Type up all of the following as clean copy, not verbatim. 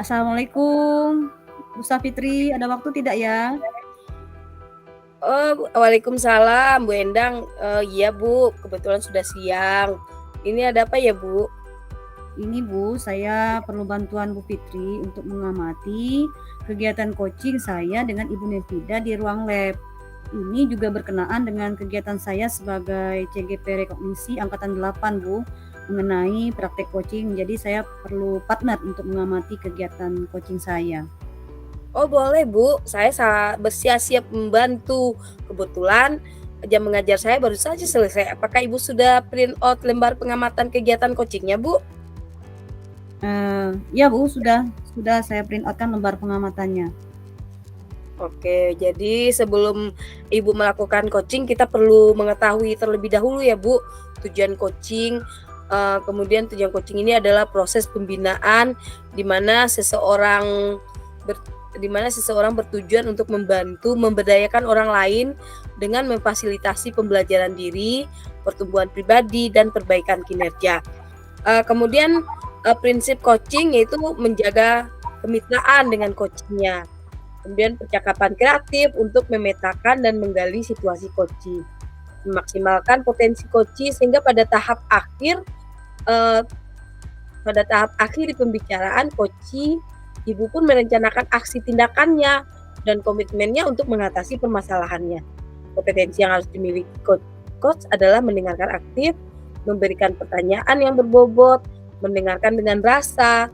Assalamualaikum, Bu Safitri, ada waktu tidak ya? Oh, waalaikumsalam Bu Endang. Iya Bu, kebetulan sudah siang. Ini ada apa ya Bu? Ini Bu, saya perlu bantuan Bu Fitri untuk mengamati kegiatan coaching saya dengan Ibu Nevida di ruang lab. Ini juga berkenaan dengan kegiatan saya sebagai CGP Rekognisi Angkatan 8 Bu, mengenai praktek coaching. Jadi saya perlu partner untuk mengamati kegiatan coaching saya. Oh boleh Bu, saya bersiap-siap membantu. Kebetulan jam mengajar saya baru saja selesai. Apakah Ibu sudah print out lembar pengamatan kegiatan coachingnya Bu? Ya Bu, sudah saya print outkan lembar pengamatannya. Oke, jadi sebelum Ibu melakukan coaching, kita perlu mengetahui terlebih dahulu ya Bu, tujuan coaching. Kemudian tujuan coaching ini adalah proses pembinaan di mana seseorang bertujuan untuk membantu memberdayakan orang lain dengan memfasilitasi pembelajaran diri, pertumbuhan pribadi, dan perbaikan kinerja. Kemudian prinsip coaching yaitu menjaga kemitraan dengan coachingnya. Kemudian percakapan kreatif untuk memetakan dan menggali situasi coaching. Memaksimalkan potensi coaching sehingga pada tahap akhir di pembicaraan coaching, Ibu pun merencanakan aksi tindakannya dan komitmennya untuk mengatasi permasalahannya. Kompetensi yang harus dimiliki coach adalah mendengarkan aktif, memberikan pertanyaan yang berbobot, mendengarkan dengan rasa.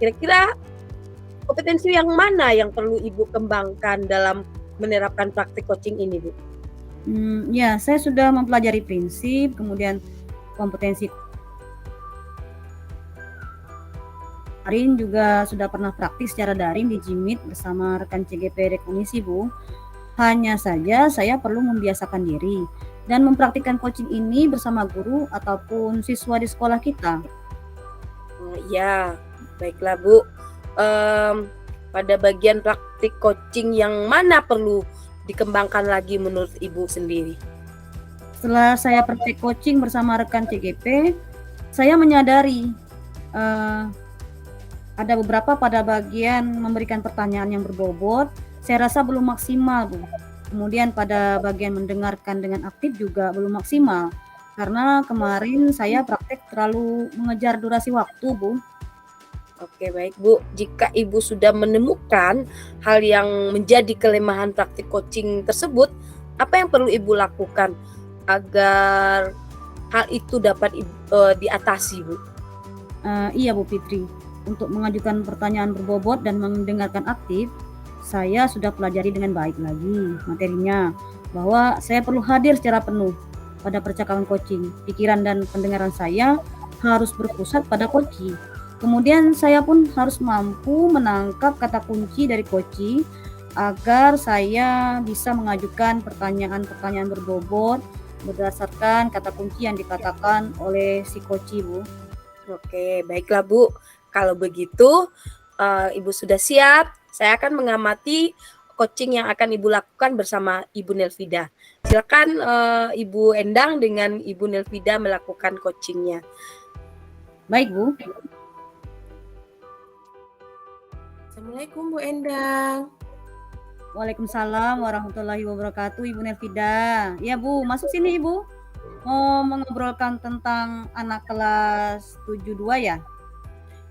Kira-kira kompetensi yang mana yang perlu Ibu kembangkan dalam menerapkan praktik coaching ini, Bu? Ya, saya sudah mempelajari prinsip, kemudian kompetensi. Kemarin juga sudah pernah praktis secara daring di Jimit bersama rekan CGP Rekognisi, Bu. Hanya saja saya perlu membiasakan diri dan mempraktikkan coaching ini bersama guru ataupun siswa di sekolah kita. Ya, baiklah Bu. Pada bagian praktik coaching yang mana perlu dikembangkan lagi menurut Ibu sendiri? Setelah saya praktik coaching bersama rekan CGP, saya menyadari ada beberapa pada bagian memberikan pertanyaan yang berbobot, saya rasa belum maksimal, Bu. Kemudian pada bagian mendengarkan dengan aktif juga belum maksimal, karena kemarin saya praktek terlalu mengejar durasi waktu, Bu. Oke, baik Bu. Jika Ibu sudah menemukan hal yang menjadi kelemahan praktik coaching tersebut, apa yang perlu Ibu lakukan agar hal itu dapat diatasi, Bu? Iya, Bu Fitri. Untuk mengajukan pertanyaan berbobot dan mendengarkan aktif, saya sudah pelajari dengan baik lagi materinya, bahwa saya perlu hadir secara penuh pada percakapan coaching. Pikiran dan pendengaran saya harus berpusat pada coaching. Kemudian saya pun harus mampu menangkap kata kunci dari coaching agar saya bisa mengajukan pertanyaan-pertanyaan berbobot berdasarkan kata kunci yang dikatakan oleh si coaching, Bu. Oke, baiklah Bu. Kalau begitu, Ibu sudah siap. Saya akan mengamati coaching yang akan Ibu lakukan bersama Ibu Nelvida. Silakan Ibu Endang dengan Ibu Nelvida melakukan coachingnya. Baik, Bu. Assalamualaikum Bu Endang. Waalaikumsalam warahmatullahi wabarakatuh, Ibu Nelvida. Ya Bu, masuk sini Ibu. Mau mengobrolkan tentang anak kelas 72 ya?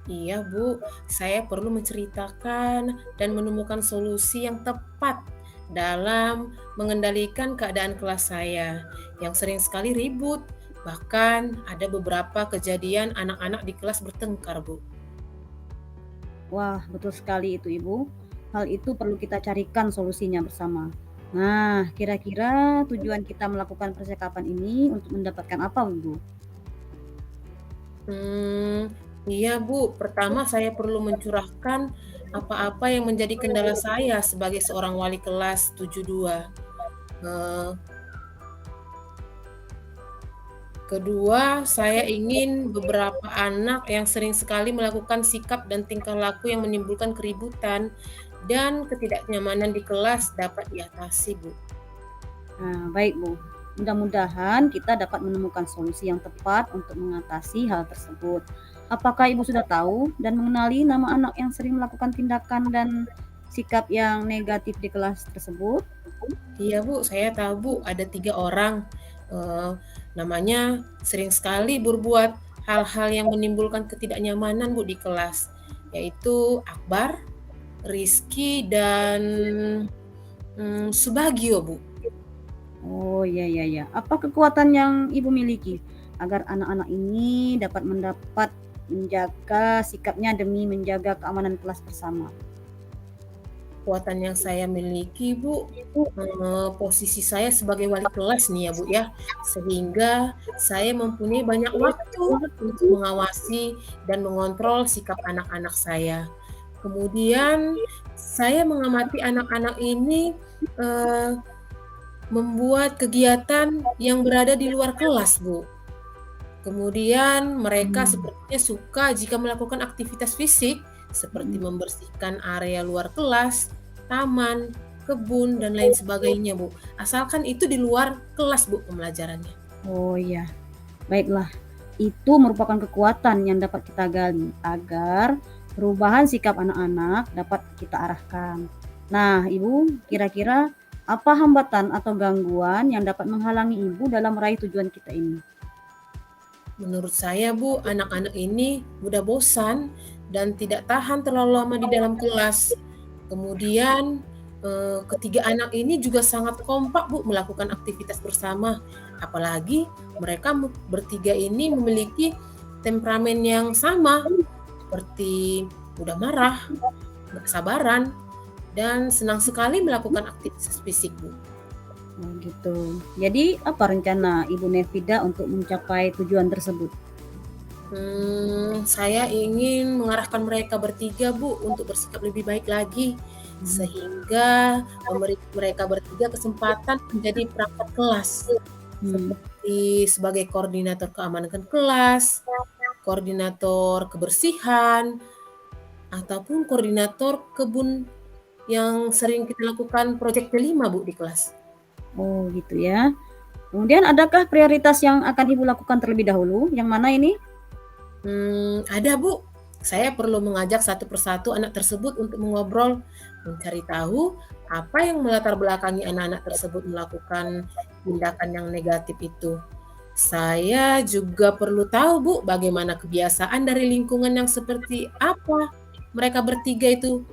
Iya Bu, saya perlu menceritakan dan menemukan solusi yang tepat dalam mengendalikan keadaan kelas saya yang sering sekali ribut. Bahkan ada beberapa kejadian anak-anak di kelas bertengkar, Bu. Wah, betul sekali itu Ibu. Hal itu perlu kita carikan solusinya bersama. Nah, kira-kira tujuan kita melakukan percakapan ini untuk mendapatkan apa, Ibu? Iya Bu, pertama saya perlu mencurahkan apa-apa yang menjadi kendala saya sebagai seorang wali kelas 72. Kedua, saya ingin beberapa anak yang sering sekali melakukan sikap dan tingkah laku yang menimbulkan keributan dan ketidaknyamanan di kelas dapat diatasi, Bu. Nah, baik Bu. Mudah-mudahan kita dapat menemukan solusi yang tepat untuk mengatasi hal tersebut. apakah Ibu sudah tahu dan mengenali nama anak yang sering melakukan tindakan dan sikap yang negatif di kelas tersebut? Iya Bu, saya tahu Bu, ada 3 orang. Eh, Namanya sering sekali berbuat hal-hal yang menimbulkan ketidaknyamanan Bu di kelas, yaitu Akbar, Rizky, dan Subagio Bu. Oh, iya, iya, iya. Apa kekuatan yang Ibu miliki agar anak-anak ini dapat menjaga sikapnya demi menjaga keamanan kelas bersama? Kekuatan yang saya miliki Bu, posisi saya sebagai wali kelas nih ya Bu ya, sehingga saya mempunyai banyak waktu untuk mengawasi dan mengontrol sikap anak-anak saya. Kemudian saya mengamati anak-anak ini membuat kegiatan yang berada di luar kelas Bu. Kemudian mereka sepertinya suka jika melakukan aktivitas fisik seperti membersihkan area luar kelas, taman, kebun, dan lain sebagainya Bu. Asalkan itu di luar kelas Bu pembelajarannya. Oh iya, baiklah. Itu merupakan kekuatan yang dapat kita gali agar perubahan sikap anak-anak dapat kita arahkan. Nah, Ibu, kira-kira apa hambatan atau gangguan yang dapat menghalangi Ibu dalam meraih tujuan kita ini? Menurut saya Bu, anak-anak ini mudah bosan dan tidak tahan terlalu lama di dalam kelas. Kemudian ketiga anak ini juga sangat kompak Bu melakukan aktivitas bersama. Apalagi mereka bertiga ini memiliki temperamen yang sama, seperti mudah marah, nggak sabaran, dan senang sekali melakukan aktivitas fisik Bu. Oh, gitu. Jadi, apa rencana Ibu Nevida untuk mencapai tujuan tersebut? Saya ingin mengarahkan mereka bertiga Bu untuk bersikap lebih baik lagi, sehingga memberi mereka bertiga kesempatan menjadi perangkat kelas, seperti sebagai koordinator keamanan kelas, koordinator kebersihan, ataupun koordinator kebun yang sering kita lakukan proyek kelima Bu di kelas. Oh, gitu ya. Kemudian adakah prioritas yang akan Ibu lakukan terlebih dahulu? Yang mana ini? Ada Bu. Saya perlu mengajak satu persatu anak tersebut untuk mengobrol, mencari tahu apa yang melatar belakangi anak-anak tersebut melakukan tindakan yang negatif itu. Saya juga perlu tahu Bu, bagaimana kebiasaan dari lingkungan yang seperti apa mereka bertiga itu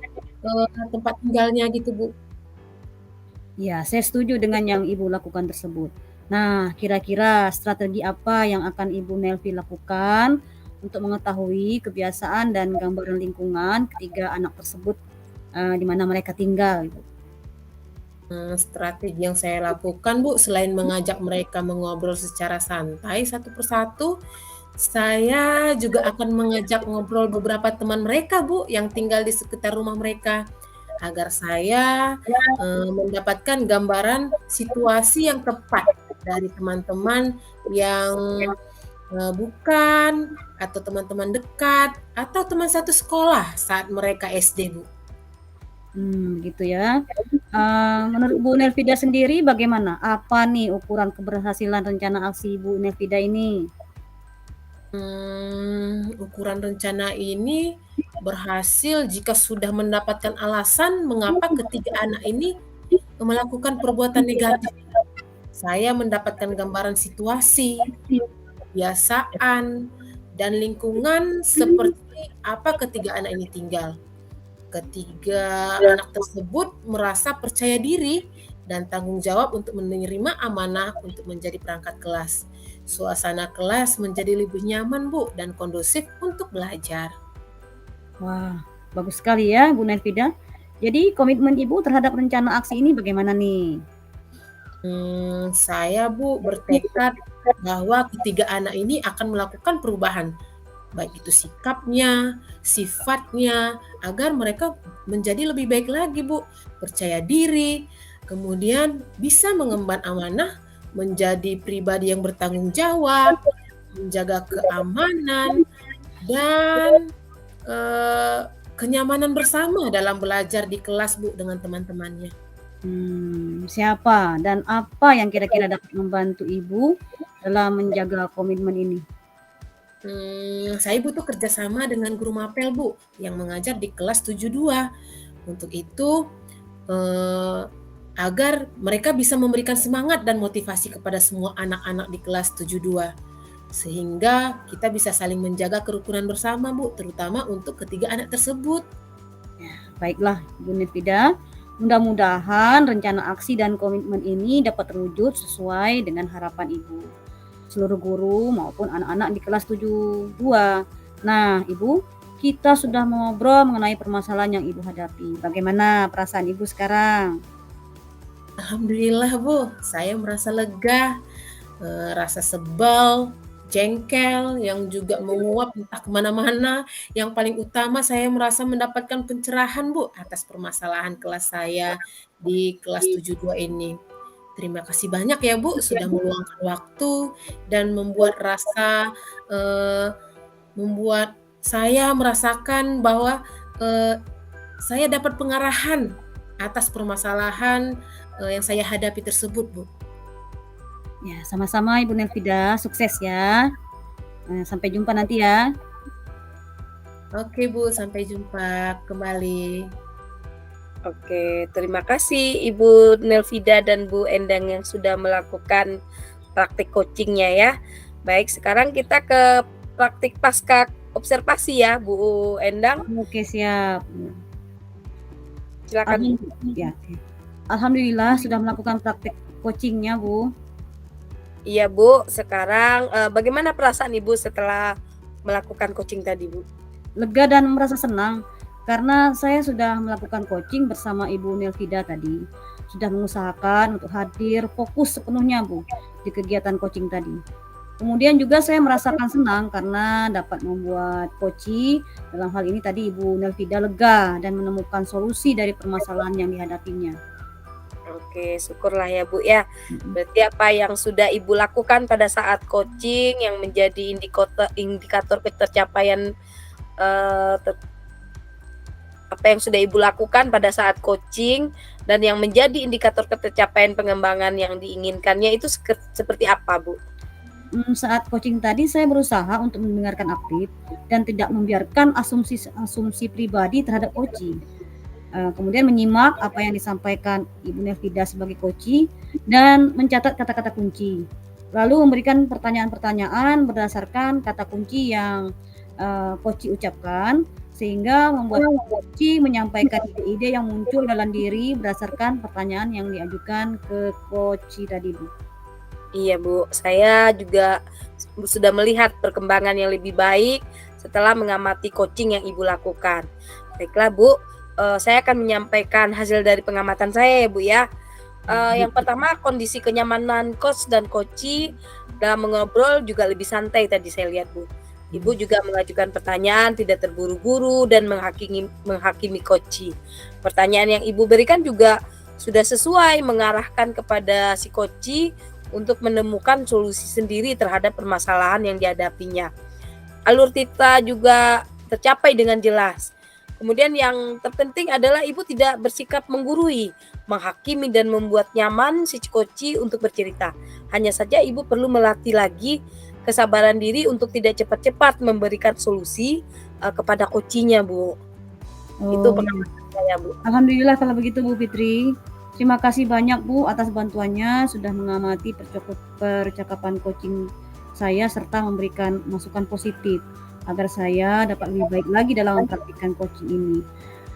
tempat tinggalnya gitu Bu. Ya, saya setuju dengan yang Ibu lakukan tersebut. Nah, kira-kira strategi apa yang akan Ibu Nelvi lakukan untuk mengetahui kebiasaan dan gambaran lingkungan ketiga anak tersebut di mana mereka tinggal? Gitu. Strategi yang saya lakukan Bu, selain mengajak mereka mengobrol secara santai satu persatu, saya juga akan mengajak ngobrol beberapa teman mereka Bu, yang tinggal di sekitar rumah mereka, agar saya mendapatkan gambaran situasi yang tepat dari teman-teman yang bukan, atau teman-teman dekat, atau teman satu sekolah saat mereka SD Bu. Gitu ya. Menurut Bu Nelvida sendiri bagaimana? Apa nih ukuran keberhasilan rencana aksi Bu Nelvida ini? Ukuran rencana ini berhasil jika sudah mendapatkan alasan mengapa ketiga anak ini melakukan perbuatan negatif. Saya mendapatkan gambaran situasi, kebiasaan, dan lingkungan seperti apa ketiga anak ini tinggal. Ketiga anak tersebut merasa percaya diri dan tanggung jawab untuk menerima amanah untuk menjadi perangkat kelas. Suasana kelas menjadi lebih nyaman Bu dan kondusif untuk belajar. Wah, bagus sekali ya Bu Nelvida. Jadi komitmen Ibu terhadap rencana aksi ini bagaimana nih? Saya Bu bertekad bahwa ketiga anak ini akan melakukan perubahan, baik itu sikapnya, sifatnya, agar mereka menjadi lebih baik lagi Bu, percaya diri, kemudian bisa mengemban amanah, menjadi pribadi yang bertanggung jawab, menjaga keamanan, dan kenyamanan bersama dalam belajar di kelas Bu dengan teman-temannya. Siapa dan apa yang kira-kira dapat membantu Ibu dalam menjaga komitmen ini? Saya butuh kerjasama dengan guru mapel, Bu, yang mengajar di kelas 72. Untuk itu, eee, agar mereka bisa memberikan semangat dan motivasi kepada semua anak-anak di kelas 72. Sehingga kita bisa saling menjaga kerukunan bersama, Bu, terutama untuk ketiga anak tersebut. Baiklah, Ibu Nefida. Mudah-mudahan rencana aksi dan komitmen ini dapat terwujud sesuai dengan harapan Ibu, seluruh guru maupun anak-anak di kelas 72. Nah, Ibu, kita sudah mengobrol mengenai permasalahan yang Ibu hadapi. Bagaimana perasaan Ibu sekarang? Alhamdulillah, Bu, saya merasa lega, rasa sebal, jengkel yang juga menguap entah kemana-mana. Yang paling utama saya merasa mendapatkan pencerahan, Bu, atas permasalahan kelas saya di kelas 72 ini. Terima kasih banyak ya, Bu, Iya, sudah Bu. meluangkan waktu dan eee, membuat saya merasakan bahwa, eee, saya dapat pengarahan atas permasalahan, yang saya hadapi tersebut, Bu. Ya, sama-sama Ibu Nefida, sukses ya. Sampai jumpa nanti ya. Oke, Bu, sampai jumpa kembali. Oke, terima kasih Ibu Nelvida dan Bu Endang yang sudah melakukan praktik coaching-nya ya. Baik, sekarang kita ke praktik pasca observasi ya, Bu Endang. Oke, siap. Silakan, Bu. Ya, oke. Alhamdulillah sudah melakukan praktek coaching-nya, Bu. Iya, Bu. Sekarang bagaimana perasaan Ibu setelah melakukan coaching tadi, Bu? Lega dan merasa senang karena saya sudah melakukan coaching bersama Ibu Nelvida tadi. Sudah mengusahakan untuk hadir fokus sepenuhnya, Bu, di kegiatan coaching tadi. Kemudian juga saya merasakan senang karena dapat membuat coaching, dalam hal ini tadi Ibu Nelvida lega dan menemukan solusi dari permasalahan yang dihadapinya. Oke, syukurlah ya, Bu ya. Mhm. Berarti apa yang sudah Ibu lakukan pada saat coaching yang menjadi indikator ketercapaian eee, ter apa yang sudah Ibu lakukan pada saat coaching dan yang menjadi indikator ketercapaian pengembangan yang diinginkannya itu seperti apa, Bu? Saat coaching tadi saya berusaha untuk mendengarkan aktif dan tidak membiarkan asumsi pribadi terhadap coaching. Kemudian menyimak apa yang disampaikan Ibu Nevida sebagai coaching dan mencatat kata-kata kunci. Lalu memberikan pertanyaan-pertanyaan berdasarkan kata kunci yang coaching ucapkan sehingga membuat coaching menyampaikan ide-ide yang muncul dalam diri berdasarkan pertanyaan yang diajukan ke coaching tadi, Bu. Iya, Bu. Saya juga sudah melihat perkembangan yang lebih baik setelah mengamati coaching yang Ibu lakukan. Baiklah, Bu, saya akan menyampaikan hasil dari pengamatan saya ya, Bu ya. Yang pertama kondisi kenyamanan coach dan coachee dalam mengobrol juga lebih santai tadi saya lihat, Bu. Ibu juga mengajukan pertanyaan tidak terburu-buru dan menghakimi coachee. Pertanyaan yang Ibu berikan juga sudah sesuai mengarahkan kepada si coachee untuk menemukan solusi sendiri terhadap permasalahan yang dihadapinya. Alur cerita juga tercapai dengan jelas. Kemudian yang terpenting adalah Ibu tidak bersikap menggurui, menghakimi dan membuat nyaman si coachee untuk bercerita. Hanya saja Ibu perlu melatih lagi kesabaran diri untuk tidak cepat-cepat memberikan solusi kepada coachee-nya, Bu. Itu Oh, pengalaman saya, Bu. alhamdulillah kalau begitu Bu Fitri. Terima kasih banyak Bu atas bantuannya sudah mengamati percakapan coaching saya serta memberikan masukan positif agar saya dapat lebih baik lagi dalam mempraktikkan coaching ini.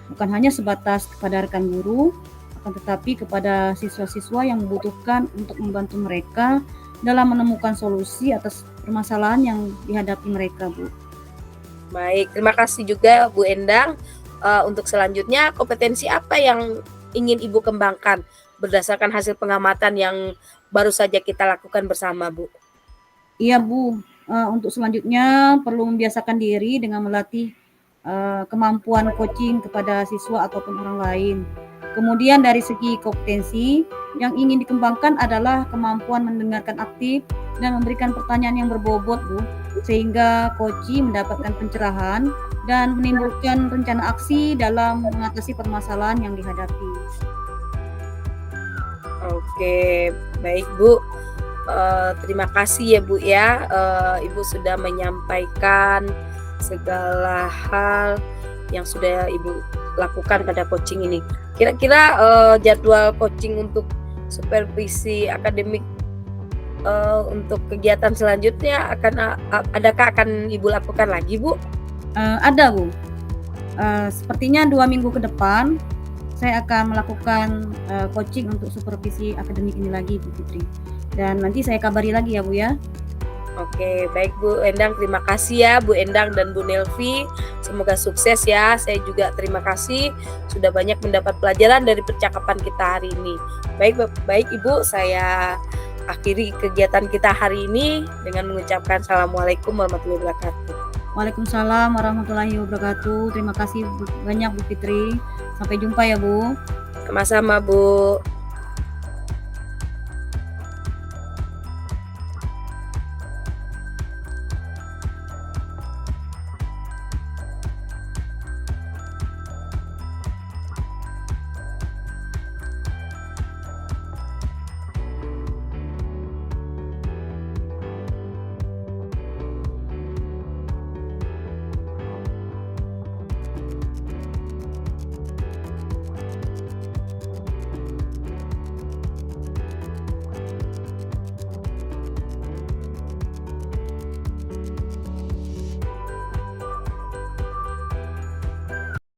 Bukan hanya sebatas kepada rekan guru, akan tetapi kepada siswa-siswa yang membutuhkan untuk membantu mereka dalam menemukan solusi atas permasalahan yang dihadapi mereka, Bu. Baik, terima kasih juga Bu Endang. Untuk selanjutnya, kompetensi apa yang ingin Ibu kembangkan berdasarkan hasil pengamatan yang baru saja kita lakukan bersama, Bu? Iya, Bu. Untuk selanjutnya perlu membiasakan diri dengan melatih kemampuan coaching kepada siswa ataupun orang lain. Kemudian dari segi kompetensi yang ingin dikembangkan adalah kemampuan mendengarkan aktif dan memberikan pertanyaan yang berbobot, Bu, sehingga coaching mendapatkan pencerahan dan menimbulkan rencana aksi dalam mengatasi permasalahan yang dihadapi. Oke, baik Bu. Terima kasih ya Bu ya, Ibu sudah menyampaikan segala hal yang sudah Ibu lakukan pada coaching ini. Kira-kira jadwal coaching untuk supervisi akademik untuk kegiatan selanjutnya adakah akan Ibu lakukan lagi Bu? Ada Bu. Sepertinya 2 minggu ke depan saya akan melakukan coaching untuk supervisi akademik ini lagi Bu Fitri. Dan nanti saya kabari lagi ya Bu ya. Oke, baik Bu Endang, terima kasih ya Bu Endang dan Bu Nelvi. Semoga sukses ya. Saya juga terima kasih sudah banyak mendapat pelajaran dari percakapan kita hari ini. Baik Ibu, saya akhiri kegiatan kita hari ini dengan mengucapkan Assalamualaikum warahmatullahi wabarakatuh. Waalaikumsalam warahmatullahi wabarakatuh. Terima kasih banyak Bu Fitri. Sampai jumpa ya Bu. Sama-sama Bu.